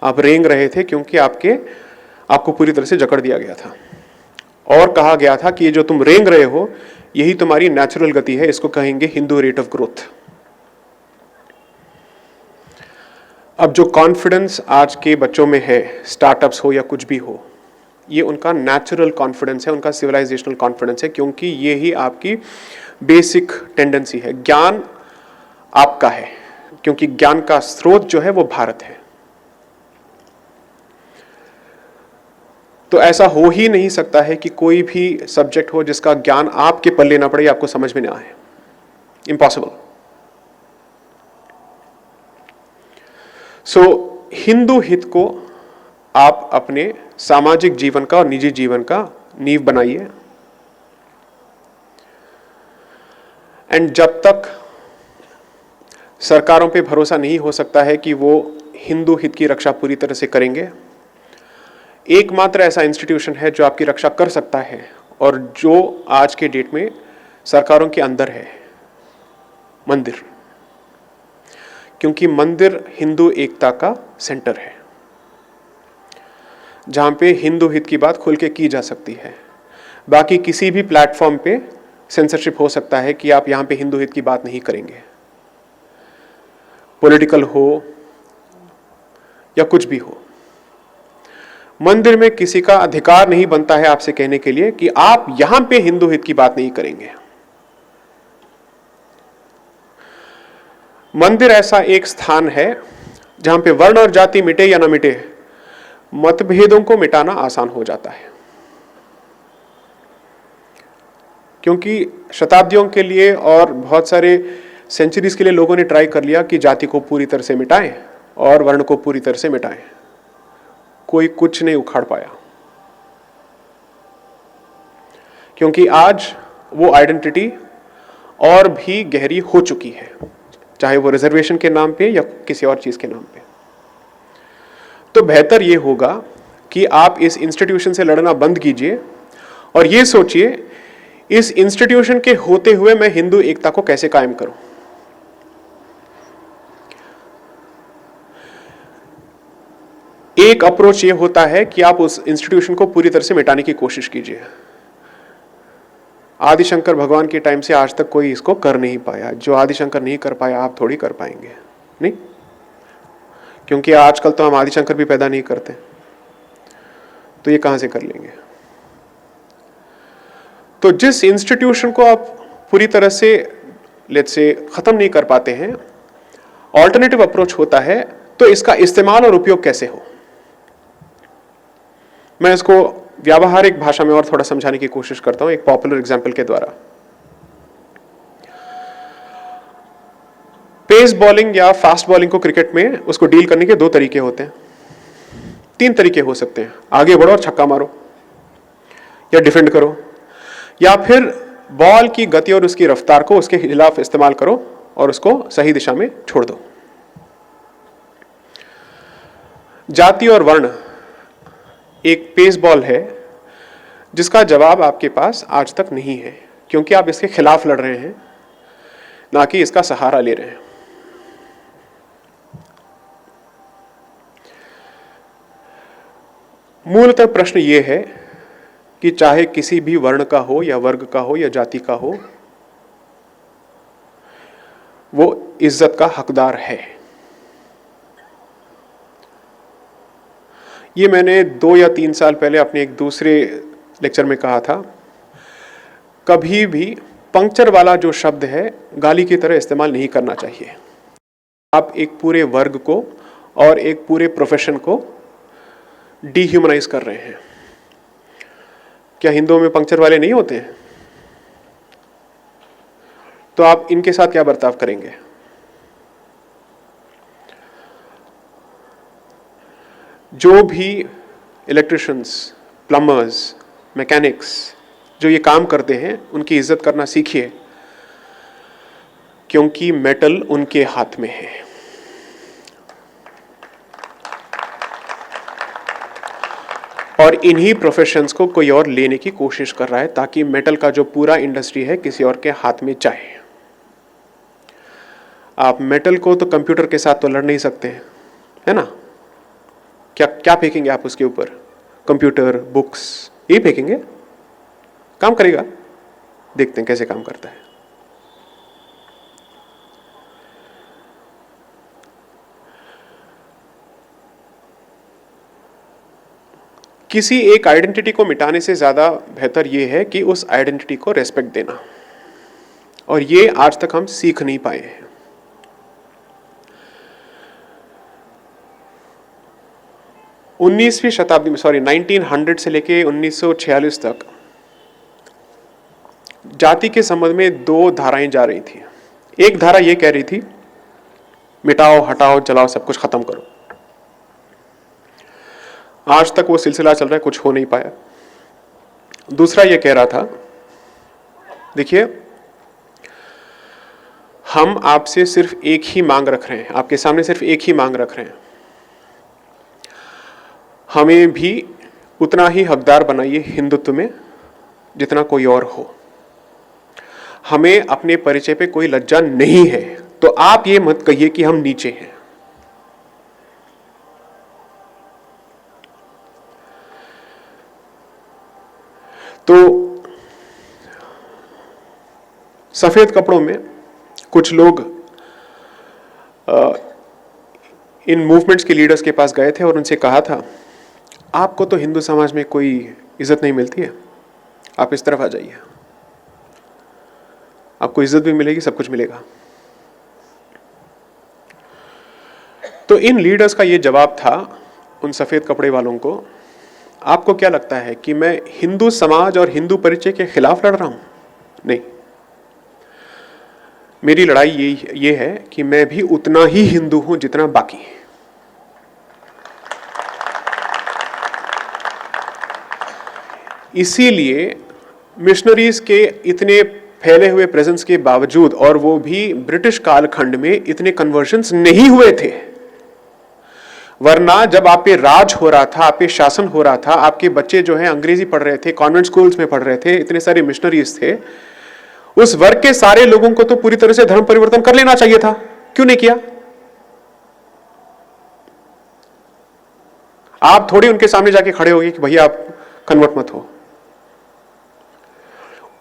आप रेंग रहे थे क्योंकि आपको पूरी तरह से जकड़ दिया गया था और कहा गया था कि ये जो तुम रेंग रहे हो यही तुम्हारी नेचुरल गति है, इसको कहेंगे हिंदू रेट ऑफ ग्रोथ। अब जो कॉन्फिडेंस आज के बच्चों में है, स्टार्टअप्स हो या कुछ भी हो, ये उनका नेचुरल कॉन्फिडेंस है, उनका सिविलाइजेशनल कॉन्फिडेंस है, क्योंकि ये ही आपकी बेसिक टेंडेंसी है। ज्ञान आपका है, क्योंकि ज्ञान का स्रोत जो है वो भारत है। तो ऐसा हो ही नहीं सकता है कि कोई भी सब्जेक्ट हो जिसका ज्ञान आपके पल्ले ना पड़े, आपको समझ में ना आए। इम्पॉसिबल। सो हिंदू हित को आप अपने सामाजिक जीवन का और निजी जीवन का नींव बनाइए। एंड जब तक सरकारों पे भरोसा नहीं हो सकता है कि वो हिंदू हित की रक्षा पूरी तरह से करेंगे, एकमात्र ऐसा इंस्टीट्यूशन है जो आपकी रक्षा कर सकता है और जो आज के डेट में सरकारों के अंदर है, मंदिर। क्योंकि मंदिर हिंदू एकता का सेंटर है, जहां पे हिंदू हित की बात खुल के की जा सकती है। बाकी किसी भी प्लेटफॉर्म पे सेंसरशिप हो सकता है कि आप यहां पे हिंदू हित की बात नहीं करेंगे, पॉलिटिकल हो या कुछ भी हो। मंदिर में किसी का अधिकार नहीं बनता है आपसे कहने के लिए कि आप यहां पे हिंदू हित की बात नहीं करेंगे। मंदिर ऐसा एक स्थान है जहां पे वर्ण और जाति मिटे या ना मिटे, मतभेदों को मिटाना आसान हो जाता है। क्योंकि शताब्दियों के लिए और बहुत सारे सेंचुरीज के लिए लोगों ने ट्राई कर लिया कि जाति को पूरी तरह से मिटाएं और वर्ण को पूरी तरह से मिटाएं, कोई कुछ नहीं उखाड़ पाया। क्योंकि आज वो आइडेंटिटी और भी गहरी हो चुकी है, चाहे वो रिजर्वेशन के नाम पे या किसी और चीज के नाम पे। तो बेहतर ये होगा कि आप इस इंस्टीट्यूशन से लड़ना बंद कीजिए और ये सोचिए, इस इंस्टीट्यूशन के होते हुए मैं हिंदू एकता को कैसे कायम करूं। एक अप्रोच ये होता है कि आप उस इंस्टीट्यूशन को पूरी तरह से मिटाने की कोशिश कीजिए। आदिशंकर भगवान के टाइम से आज तक कोई इसको कर नहीं पाया। जो आदिशंकर नहीं कर पाया, आप थोड़ी कर पाएंगे, नहीं? क्योंकि आजकल तो हम आदिशंकर भी पैदा नहीं करते, तो ये कहां से कर लेंगे। तो जिस इंस्टीट्यूशन को आप पूरी तरह से लेट्स से खत्म नहीं कर पाते हैं, ऑल्टरनेटिव अप्रोच होता है, तो इसका इस्तेमाल और उपयोग कैसे हो। मैं इसको व्यावहारिक भाषा में और थोड़ा समझाने की कोशिश करता हूं एक पॉपुलर एग्जांपल के द्वारा। पेस बॉलिंग या फास्ट बॉलिंग को क्रिकेट में उसको डील करने के दो तरीके होते हैं, तीन तरीके हो सकते हैं। आगे बढ़ो और छक्का मारो, या डिफेंड करो, या फिर बॉल की गति और उसकी रफ्तार को उसके खिलाफ इस्तेमाल करो और उसको सही दिशा में छोड़ दो। जाति और वर्ण एक पेस बॉल है जिसका जवाब आपके पास आज तक नहीं है, क्योंकि आप इसके खिलाफ लड़ रहे हैं, ना कि इसका सहारा ले रहे हैं। मूलतः प्रश्न यह है कि चाहे किसी भी वर्ण का हो या वर्ग का हो या जाति का हो, वो इज्जत का हकदार है। ये मैंने 2 या 3 साल पहले अपने एक दूसरे लेक्चर में कहा था। कभी भी पंक्चर वाला जो शब्द है गाली की तरह इस्तेमाल नहीं करना चाहिए। आप एक पूरे वर्ग को और एक पूरे प्रोफेशन को डिह्यूमनाइज कर रहे हैं। क्या हिंदुओं में पंक्चर वाले नहीं होते हैं? तो आप इनके साथ क्या बर्ताव करेंगे? जो भी इलेक्ट्रिशियंस, प्लम्बर्स, मैकेनिक्स जो ये काम करते हैं उनकी इज्जत करना सीखिए, क्योंकि मेटल उनके हाथ में है। और इन्हीं प्रोफेशंस को कोई और लेने की कोशिश कर रहा है ताकि मेटल का जो पूरा इंडस्ट्री है किसी और के हाथ में जाए। आप मेटल को तो कंप्यूटर के साथ तो लड़ नहीं सकते हैं, है ना? क्या क्या फेंकेंगे आप उसके ऊपर? कंप्यूटर, बुक्स, ये फेंकेंगे? काम करेगा? देखते हैं कैसे काम करता है। किसी एक आइडेंटिटी को मिटाने से ज्यादा बेहतर यह है कि उस आइडेंटिटी को रेस्पेक्ट देना, और ये आज तक हम सीख नहीं पाए हैं। उन्नीसवीं शताब्दी में, 1900 से लेके 1946 तक जाति के संबंध में दो धाराएं जा रही थी। एक धारा यह कह रही थी मिटाओ, हटाओ, जलाओ, सब कुछ खत्म करो। आज तक वो सिलसिला चल रहा है, कुछ हो नहीं पाया। दूसरा ये कह रहा था, देखिए हम आपसे सिर्फ एक ही मांग रख रहे हैं, आपके सामने सिर्फ एक ही मांग रख रहे हैं, हमें भी उतना ही हकदार बनाइए हिंदुत्व में जितना कोई और हो। हमें अपने परिचय पे कोई लज्जा नहीं है, तो आप ये मत कहिए कि हम नीचे हैं। तो सफेद कपड़ों में कुछ लोग इन मूवमेंट्स के लीडर्स के पास गए थे और उनसे कहा था, आपको तो हिंदू समाज में कोई इज्जत नहीं मिलती है, आप इस तरफ आ जाइए, आपको इज्जत भी मिलेगी, सब कुछ मिलेगा। तो इन लीडर्स का ये जवाब था उन सफेद कपड़े वालों को, आपको क्या लगता है कि मैं हिंदू समाज और हिंदू परिचय के खिलाफ लड़ रहा हूं? नहीं, मेरी लड़ाई ये है कि मैं भी उतना ही हिंदू हूं जितना बाकी। इसीलिए मिशनरीज के इतने फैले हुए प्रेजेंस के बावजूद, और वो भी ब्रिटिश कालखंड में, इतने कन्वर्जन्स नहीं हुए थे। वरना जब आप पे राज हो रहा था, आप पे शासन हो रहा था, आपके बच्चे जो हैं अंग्रेजी पढ़ रहे थे, कॉन्वेंट स्कूल्स में पढ़ रहे थे, इतने सारे मिशनरीज थे, उस वर्ग के सारे लोगों को तो पूरी तरह से धर्म परिवर्तन कर लेना चाहिए था। क्यों नहीं किया? आप थोड़ी उनके सामने जाके खड़े होगे कि भैया आप कन्वर्ट मत हो।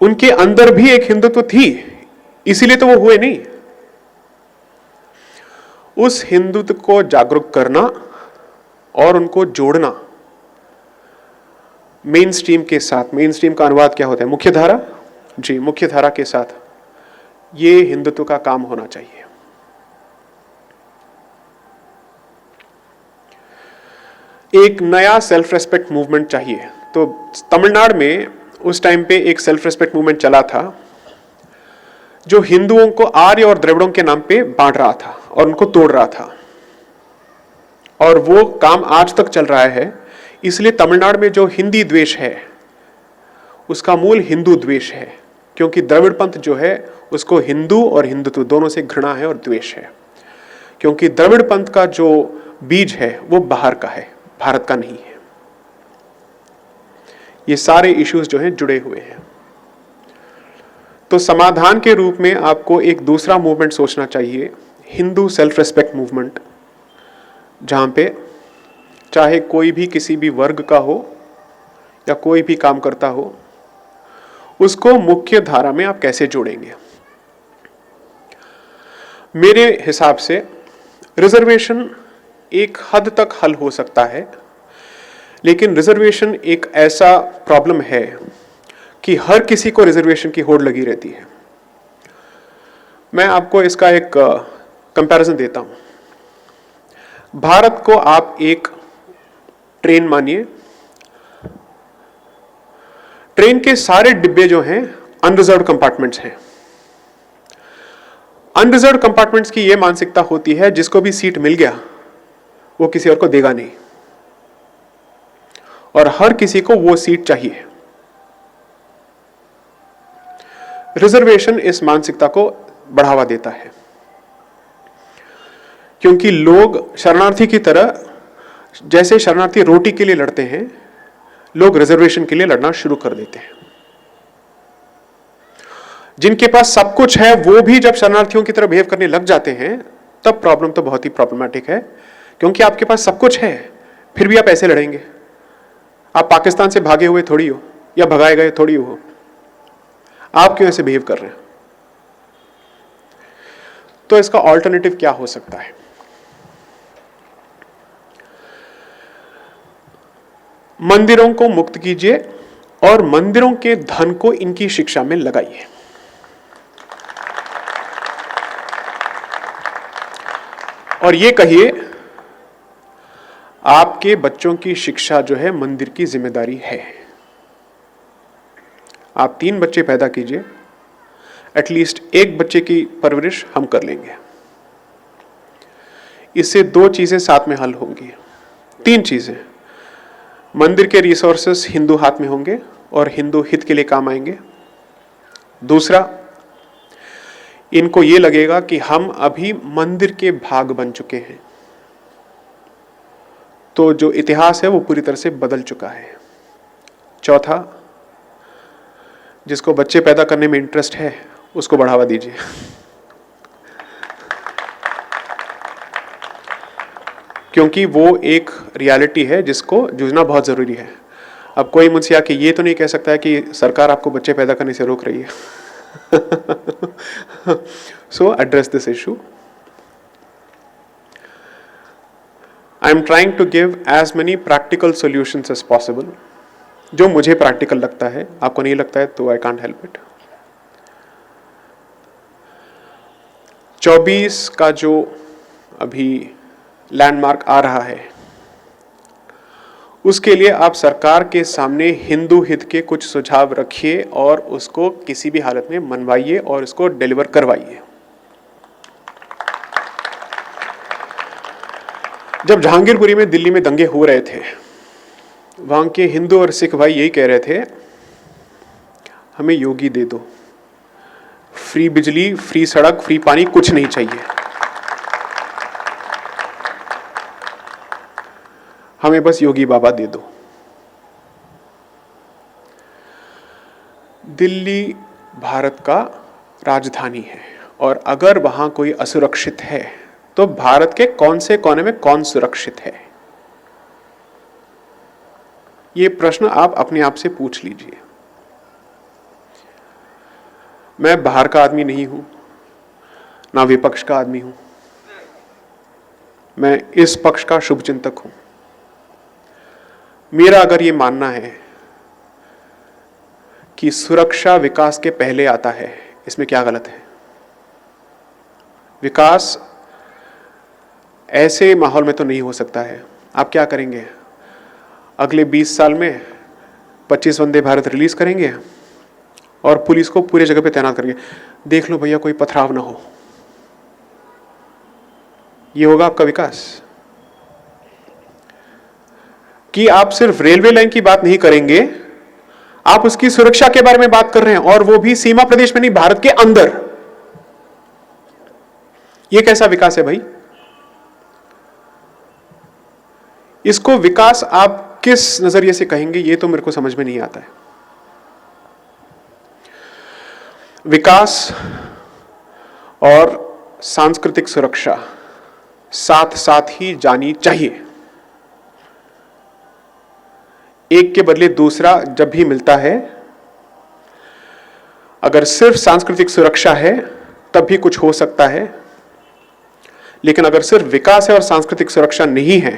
उनके अंदर भी एक हिंदुत्व थी, इसीलिए तो वो हुए नहीं। उस हिंदुत्व को जागरूक करना और उनको जोड़ना मेन स्ट्रीम के साथ। मेन स्ट्रीम का अनुवाद क्या होता है? मुख्य धारा। जी, मुख्य धारा के साथ ये हिंदुत्व का काम होना चाहिए। एक नया सेल्फ रेस्पेक्ट मूवमेंट चाहिए। तो तमिलनाडु में उस टाइम पे एक सेल्फ रेस्पेक्ट मूवमेंट चला था जो हिंदुओं को आर्य और द्रविड़ों के नाम पे बांट रहा था और उनको तोड़ रहा था, और वो काम आज तक चल रहा है। इसलिए तमिलनाडु में जो हिंदी द्वेष है उसका मूल हिंदू द्वेष है, क्योंकि द्रविड़ पंथ जो है उसको हिंदू और हिंदुत्व दोनों से घृणा है और द्वेष है, क्योंकि द्रविड़ पंथ का जो बीज है वो बाहर का है, भारत का नहीं है। ये सारे इश्यूज जो हैं जुड़े हुए हैं। तो समाधान के रूप में आपको एक दूसरा मूवमेंट सोचना चाहिए, हिंदू सेल्फ रेस्पेक्ट मूवमेंट, जहां पे चाहे कोई भी किसी भी वर्ग का हो या कोई भी काम करता हो, उसको मुख्य धारा में आप कैसे जोड़ेंगे। मेरे हिसाब से रिजर्वेशन एक हद तक हल हो सकता है, लेकिन रिजर्वेशन एक ऐसा प्रॉब्लम है कि हर किसी को रिजर्वेशन की होड़ लगी रहती है। मैं आपको इसका एक कंपैरिजन देता हूं। भारत को आप एक ट्रेन मानिए। ट्रेन के सारे डिब्बे जो हैं अनरिजर्व्ड कंपार्टमेंट्स हैं। अनरिजर्व्ड कंपार्टमेंट्स की यह मानसिकता होती है जिसको भी सीट मिल गया वो किसी और को देगा नहीं, और हर किसी को वो सीट चाहिए। रिजर्वेशन इस मानसिकता को बढ़ावा देता है, क्योंकि लोग शरणार्थी की तरह, जैसे शरणार्थी रोटी के लिए लड़ते हैं, लोग रिजर्वेशन के लिए लड़ना शुरू कर देते हैं। जिनके पास सब कुछ है वो भी जब शरणार्थियों की तरह बिहेव करने लग जाते हैं, तब प्रॉब्लम तो बहुत ही प्रॉब्लमैटिक है। क्योंकि आपके पास सब कुछ है, फिर भी आप ऐसे लड़ेंगे। आप पाकिस्तान से भागे हुए थोड़ी हो, या भगाए गए थोड़ी हो। आप क्यों ऐसे बिहेव कर रहे हैं? तो इसका ऑल्टरनेटिव क्या हो सकता है? मंदिरों को मुक्त कीजिए और मंदिरों के धन को इनकी शिक्षा में लगाइए। और ये कहिए, आपके बच्चों की शिक्षा जो है मंदिर की जिम्मेदारी है। आप 3 बच्चे पैदा कीजिए, एटलीस्ट एक बच्चे की परवरिश हम कर लेंगे। इससे 2 चीजें साथ में हल होंगी। 3 चीजें, मंदिर के रिसोर्सेस हिंदू हाथ में होंगे और हिंदू हित के लिए काम आएंगे। दूसरा, इनको ये लगेगा कि हम अभी मंदिर के भाग बन चुके हैं, तो जो इतिहास है वो पूरी तरह से बदल चुका है। चौथा, जिसको बच्चे पैदा करने में इंटरेस्ट है उसको बढ़ावा दीजिए। क्योंकि वो एक रियलिटी है जिसको जूझना बहुत जरूरी है। अब कोई मुझसे आके ये तो नहीं कह सकता है कि सरकार आपको बच्चे पैदा करने से रोक रही है। So address this issue. I am trying to give as many practical solutions as possible. जो मुझे प्रैक्टिकल लगता है, आपको नहीं लगता है तो I can't help it. 24 का जो अभी लैंडमार्क आ रहा है, उसके लिए आप सरकार के सामने हिंदू हित के कुछ सुझाव रखिए और उसको किसी भी हालत में मनवाइए और इसको डिलीवर करवाइए। जब जहांगीरपुरी में दिल्ली में दंगे हो रहे थे, वहां के हिंदू और सिख भाई यही कह रहे थे, हमें योगी दे दो, फ्री बिजली, फ्री सड़क, फ्री पानी कुछ नहीं चाहिए, हमें बस योगी बाबा दे दो। दिल्ली भारत का राजधानी है, और अगर वहां कोई असुरक्षित है तो भारत के कौन से कोने में कौन सुरक्षित है? ये प्रश्न आप अपने आप से पूछ लीजिए। मैं बाहर का आदमी नहीं हूं, ना विपक्ष का आदमी हूं, मैं इस पक्ष का शुभचिंतक हूं। मेरा अगर ये मानना है कि सुरक्षा विकास के पहले आता है, इसमें क्या गलत है? विकास ऐसे माहौल में तो नहीं हो सकता है। आप क्या करेंगे? अगले 20 साल में 25 वंदे भारत रिलीज करेंगे और पुलिस को पूरे जगह पे तैनात करेंगे, देख लो भैया कोई पथराव ना हो। ये होगा आपका विकास? कि आप सिर्फ रेलवे लाइन की बात नहीं करेंगे, आप उसकी सुरक्षा के बारे में बात कर रहे हैं, और वो भी सीमा प्रदेश में नहीं, भारत के अंदर। ये कैसा विकास है भाई? इसको विकास आप किस नजरिए से कहेंगे, ये तो मेरे को समझ में नहीं आता है। विकास और सांस्कृतिक सुरक्षा साथ साथ ही जानी चाहिए। एक के बदले दूसरा जब भी मिलता है, अगर सिर्फ सांस्कृतिक सुरक्षा है तब भी कुछ हो सकता है, लेकिन अगर सिर्फ विकास है और सांस्कृतिक सुरक्षा नहीं है,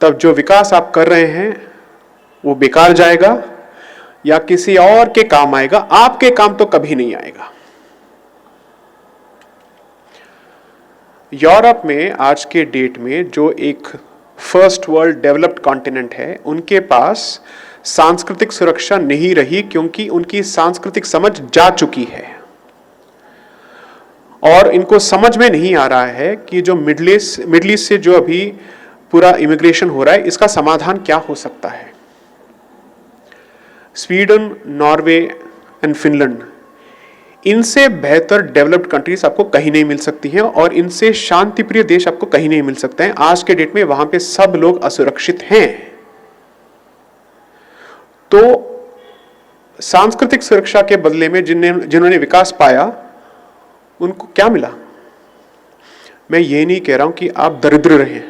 तब जो विकास आप कर रहे हैं वो बेकार जाएगा, या किसी और के काम आएगा, आपके काम तो कभी नहीं आएगा। यूरोप में आज के डेट में जो एक फर्स्ट वर्ल्ड डेवलप्ड कॉन्टिनेंट है, उनके पास सांस्कृतिक सुरक्षा नहीं रही क्योंकि उनकी सांस्कृतिक समझ जा चुकी है और इनको समझ में नहीं आ रहा है कि जो मिडिल ईस्ट से जो अभी पूरा इमिग्रेशन हो रहा है, इसका समाधान क्या हो सकता है। स्वीडन, नॉर्वे एंड फिनलैंड, इनसे बेहतर डेवलप्ड कंट्रीज आपको कहीं नहीं मिल सकती हैं और इनसे शांतिप्रिय देश आपको कहीं नहीं मिल सकते हैं। आज के डेट में वहां पे सब लोग असुरक्षित हैं। तो सांस्कृतिक सुरक्षा के बदले में जिन्होंने विकास पाया, उनको क्या मिला? मैं ये नहीं कह रहा हूं कि आप दरिद्र रहें,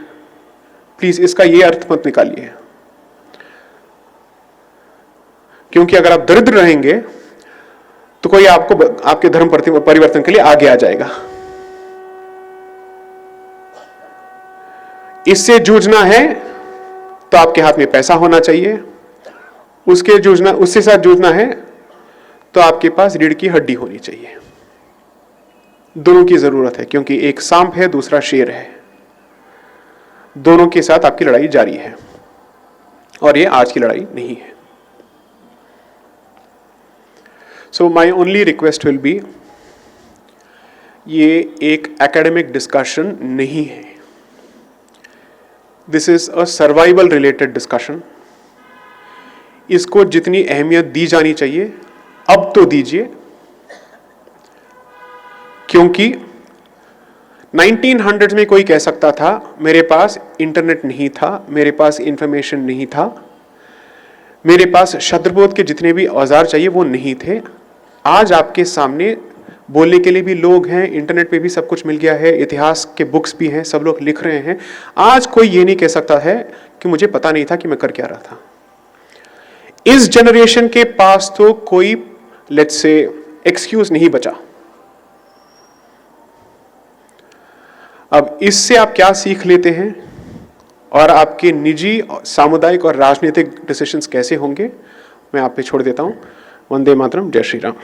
प्लीज इसका ये अर्थ मत निकालिए, क्योंकि अगर आप दरिद्र रहेंगे तो कोई आपको आपके धर्म परिवर्तन के लिए आगे आ जाएगा। इससे जूझना है तो आपके हाथ में पैसा होना चाहिए, उससे साथ जूझना है तो आपके पास रीढ़ की हड्डी होनी चाहिए। दोनों की जरूरत है, क्योंकि एक सांप है, दूसरा शेर है। दोनों के साथ आपकी लड़ाई जारी है और ये आज की लड़ाई नहीं है। So my only request will be, ये एक एकेडमिक डिस्कशन नहीं है, this is a survival related discussion. इसको जितनी अहमियत दी जानी चाहिए अब तो दीजिए, क्योंकि 1900s में कोई कह सकता था मेरे पास इंटरनेट नहीं था, मेरे पास इंफॉर्मेशन नहीं था, मेरे पास शत्रुबोध के जितने भी औजार चाहिए वो नहीं थे। आज आपके सामने बोलने के लिए भी लोग हैं, इंटरनेट पे भी सब कुछ मिल गया है, इतिहास के बुक्स भी हैं, सब लोग लिख रहे हैं। आज कोई ये नहीं कह सकता है कि मुझे पता नहीं था कि मैं कर क्या रहा था। इस जनरेशन के पास तो कोई लेट्स से एक्सक्यूज नहीं बचा। अब इससे आप क्या सीख लेते हैं और आपके निजी, सामुदायिक और राजनीतिक डिसीजंस कैसे होंगे, मैं आप पे छोड़ देता हूं। वंदे मातरम, जय श्री राम।